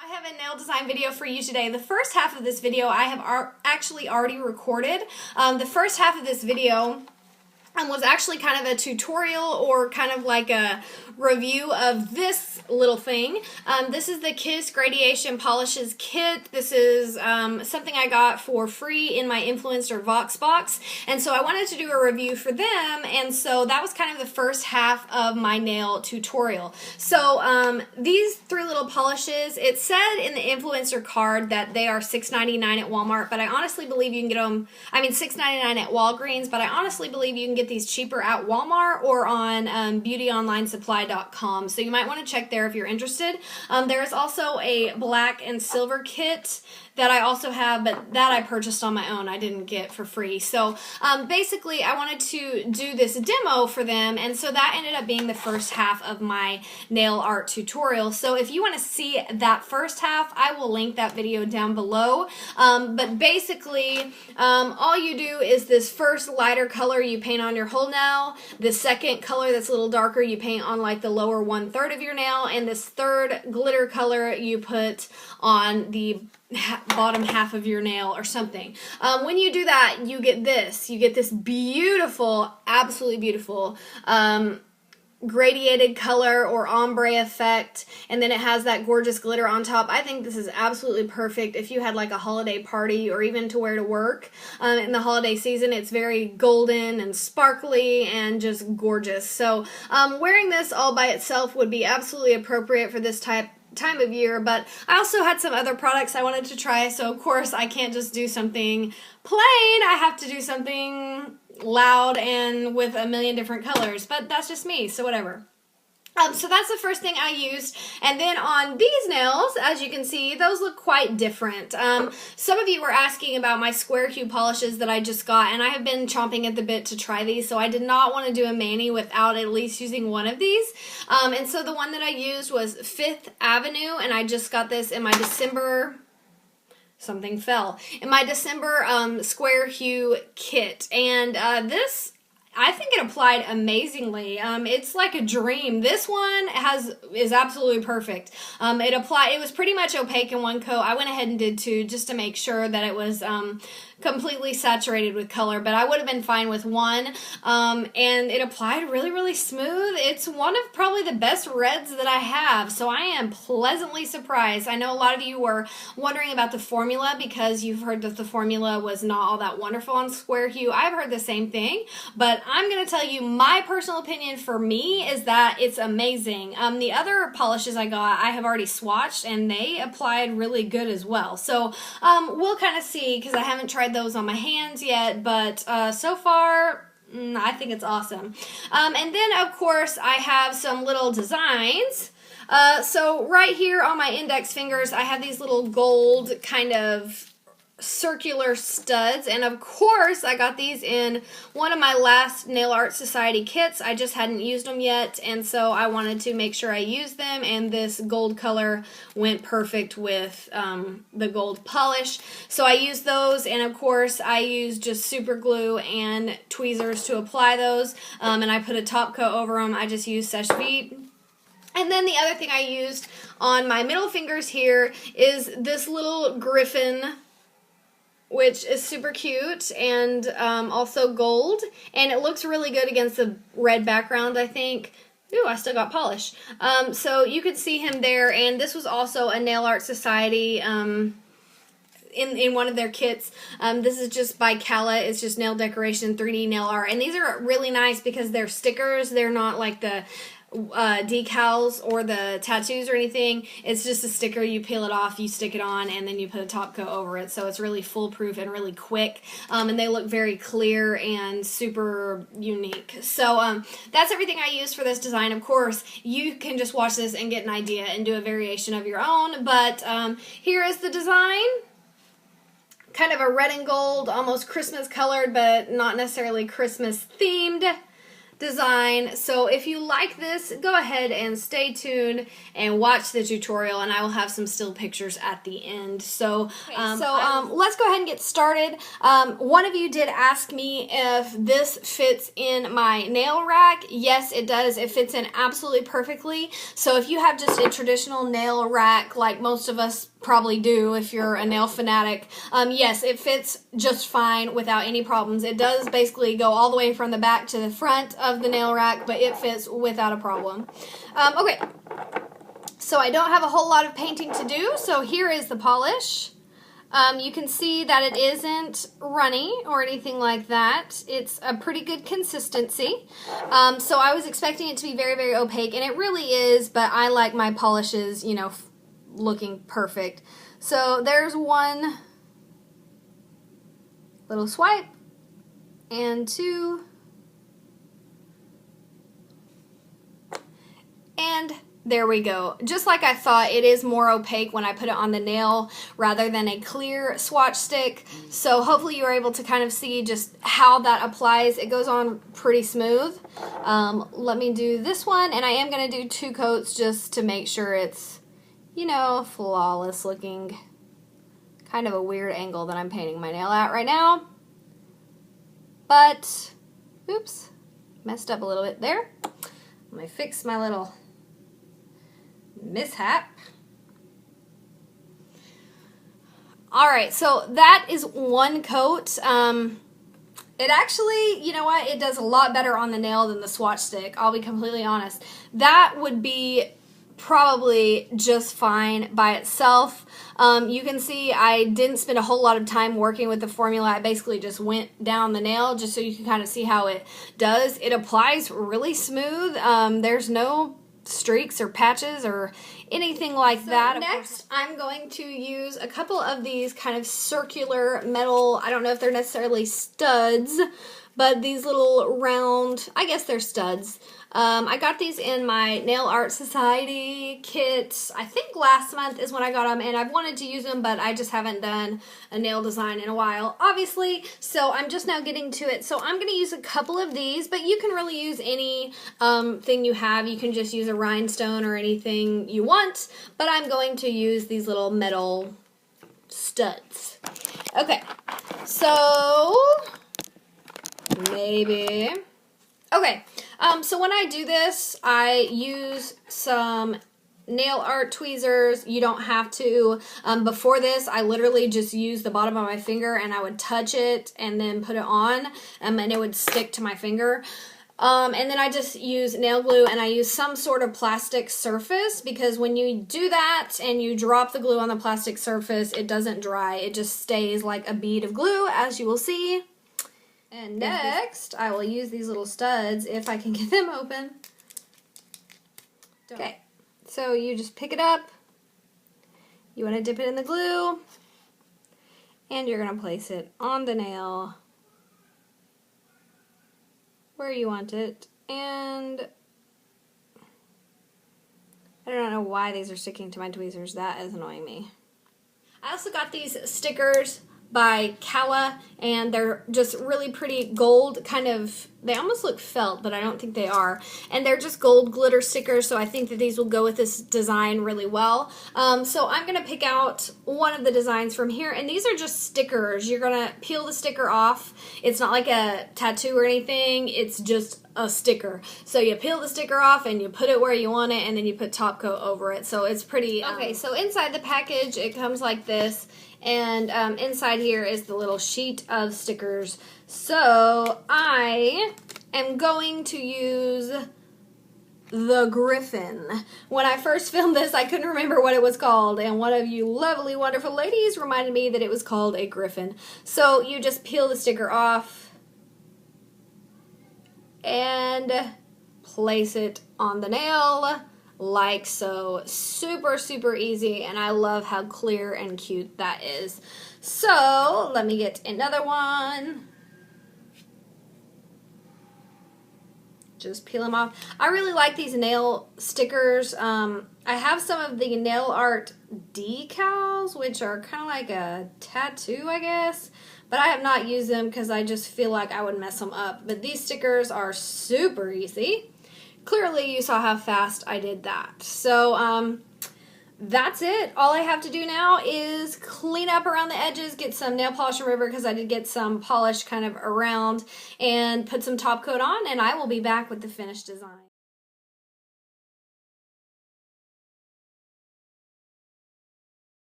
I have a nail design video for you today. The first half of this video I have actually already recorded. The first half of this video was actually kind of a tutorial or kind of like a review of this little thing. This is the Kiss Gradation Polishes Kit. This is something I got for free in my Influencer Vox box, and so I wanted to do a review for them, and so that was kind of the first half of my nail tutorial. So these three little polishes, it said in the influencer card that they are $6.99 at Walmart, but I honestly believe you can get them, I mean $6.99 at Walgreens, but I honestly believe you can get these cheaper at Walmart or on beautyonlinesupply.com. So you might want to check there if you're interested. There is also a black and silver kit that I also have, but that I purchased on my own. I didn't get for free. So basically I wanted to do this demo for them, and so that ended up being the first half of my nail art tutorial. So if you want to see that first half, I will link that video down below. But basically all you do is this first lighter color you paint on your whole nail, the second color that's a little darker you paint on like the lower 1/3 of your nail, and this third glitter color you put on the bottom half of your nail or something. When you do that, you get this beautiful, absolutely beautiful gradiated color or ombre effect, and then it has that gorgeous glitter on top. I think this is absolutely perfect if you had like a holiday party or even to wear to work in the holiday season. It's very golden and sparkly and just gorgeous. So wearing this all by itself would be absolutely appropriate for this time of year, but I also had some other products I wanted to try, so of course I can't just do something plain. I have to do something loud and with a million different colors, but that's just me, so whatever. So that's the first thing I used, and then on these nails, as you can see, those look quite different. Some of you were asking about my square hue polishes that I just got, and I have been chomping at the bit to try these, so I did not want to do a mani without at least using one of these. And so the one that I used was 5th Avenue, and I just got this in my December... Something fell. In my December square hue kit, and this... I think it applied amazingly. It's like a dream. This one is absolutely perfect. It was pretty much opaque in one coat. I went ahead and did two just to make sure that it was completely saturated with color, but I would have been fine with one. And it applied really, really smooth. It's one of probably the best reds that I have, so I am pleasantly surprised. I know a lot of you were wondering about the formula because you've heard that the formula was not all that wonderful on square hue. I've heard the same thing, but I'm going to tell you my personal opinion for me is that it's amazing. The other polishes I got, I have already swatched, and they applied really good as well. So we'll kind of see, because I haven't tried those on my hands yet, but so far I think it's awesome. And then of course I have some little designs. So right here on my index fingers I have these little gold kind of circular studs, and of course I got these in one of my last Nail Art Society kits. I just hadn't used them yet, and so I wanted to make sure I used them, and this gold color went perfect with the gold polish. So I used those, and of course I used just super glue and tweezers to apply those, and I put a top coat over them. I just used Seche Vite. And then the other thing I used on my middle fingers here is this little Griffin, which is super cute, and also gold, and it looks really good against the red background, I think. Ooh, I still got polish. So you could see him there, and this was also a Nail Art Society in one of their kits. This is just by Cala. It's just nail decoration, 3D nail art, and these are really nice because they're stickers. They're not like the decals or the tattoos or anything. It's just a sticker. You peel it off, you stick it on, and then you put a top coat over it, so it's really foolproof and really quick, and they look very clear and super unique. So that's everything I used for this design. Of course you can just watch this and get an idea and do a variation of your own, but here is the design. Kind of a red and gold, almost Christmas colored, but not necessarily Christmas themed design. So if you like this, go ahead and stay tuned and watch the tutorial, and I will have some still pictures at the end. So let's go ahead and get started. One of you did ask me if this fits in my nail rack. Yes, it does. It fits in absolutely perfectly. So if you have just a traditional nail rack like most of us probably do if you're a nail fanatic, yes, it fits just fine without any problems. It does basically go all the way from the back to the front of the nail rack, but it fits without a problem. Okay, so I don't have a whole lot of painting to do, so here is the polish. You can see that it isn't runny or anything like that. It's a pretty good consistency. So I was expecting it to be very, very opaque, and it really is, but I like my polishes, you know, looking perfect. So there's one little swipe and two, and there we go. Just like I thought, it is more opaque when I put it on the nail rather than a clear swatch stick. So hopefully you were able to kind of see just how that applies. It goes on pretty smooth. Let me do this one, and I am going to do 2 coats just to make sure it's, you know, flawless looking. Kind of a weird angle that I'm painting my nail at right now. But, oops, messed up a little bit there. Let me fix my little mishap. Alright, so that is 1 coat. It actually, you know what, it does a lot better on the nail than the swatch stick, I'll be completely honest. That would be probably just fine by itself. You can see I didn't spend a whole lot of time working with the formula. I basically just went down the nail just so you can kind of see how it does. It applies really smooth. There's no streaks or patches or anything like that. Next, I'm going to use a couple of these kind of circular metal, I don't know if they're necessarily studs, but these little round, I guess they're studs. I got these in my Nail Art Society kit. I think last month is when I got them, and I've wanted to use them, but I just haven't done a nail design in a while, obviously, so I'm just now getting to it. So I'm going to use a couple of these, but you can really use any thing you have. You can just use a rhinestone or anything you want, but I'm going to use these little metal studs. Okay, so maybe... Okay, so when I do this, I use some nail art tweezers. You don't have to. Before this, I literally just used the bottom of my finger and I would touch it and then put it on, and it would stick to my finger. And then I just use nail glue, and I use some sort of plastic surface, because when you do that and you drop the glue on the plastic surface, it doesn't dry. It just stays like a bead of glue, as you will see. And next, I will use these little studs, if I can get them open. Okay, so you just pick it up, you want to dip it in the glue, and you're going to place it on the nail where you want it. And I don't know why these are sticking to my tweezers. That is annoying me. I also got these stickers by Kawa, and they're just really pretty gold, kind of, they almost look felt, but I don't think they are, and they're just gold glitter stickers, so I think that these will go with this design really well. So I'm going to pick out one of the designs from here, and these are just stickers. You're going to peel the sticker off. It's not like a tattoo or anything, it's just a sticker. So you peel the sticker off and you put it where you want it, and then you put top coat over it, so it's pretty. Okay, so inside the package it comes like this, and inside here is the little sheet of stickers. So I am going to use the Griffin. When I first filmed this, I couldn't remember what it was called, and one of you lovely, wonderful ladies reminded me that it was called a Griffin. So you just peel the sticker off and place it on the nail like so. Super, super easy, and I love how clear and cute that is. So let me get another one. Just peel them off. I really like these nail stickers. I have some of the nail art decals, which are kind of like a tattoo, I guess. but I have not used them because I just feel like I would mess them up. But these stickers are super easy. Clearly you saw how fast I did that. So that's it. All I have to do now is clean up around the edges, get some nail polish remover because I did get some polish kind of around, and put some top coat on, and I will be back with the finished design.